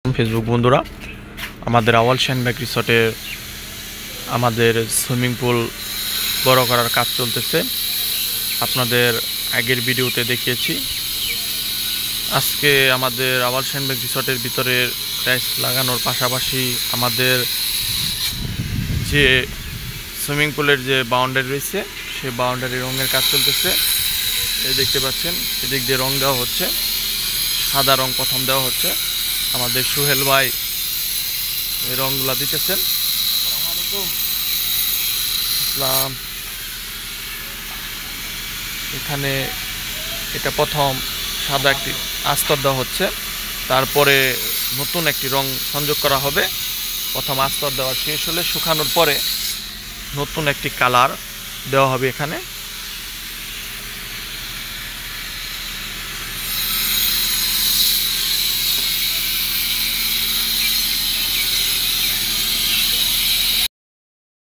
Facebook বন্ধুরা, আমাদের আওয়াল শাহিনবাগ রিসর্টে আমাদের সুইমিং পুল বড় করার কাজ চলতেছে। আপনাদের আগের ভিডিওতে দেখিয়েছি। আজকে আমাদের আওয়াল শাহিনবাগ রিসর্টের ভিতরে টাইলস লাগানোর পাশাপাশি আমাদের যে সুইমিং পুলের যে বাউন্ডারি রয়েছে সেই বাউন্ডারি রঙের কাজ চলতেছে। এই দেখতে পাচ্ছেন, এদিক দিয়ে রং দেওয়া হচ্ছে, সাদা রং প্রথম দেওয়া হচ্ছে। আমাদের সোহেল ভাই এই রংগুলা দিতেছেন। ইসলাম এখানে এটা প্রথম সাদা একটি আস্তর দেওয়া হচ্ছে, তারপরে নতুন একটি রং সংযোগ করা হবে। প্রথম আস্তর দেওয়া শেষ হলে শুকানোর পরে নতুন একটি কালার দেওয়া হবে এখানে।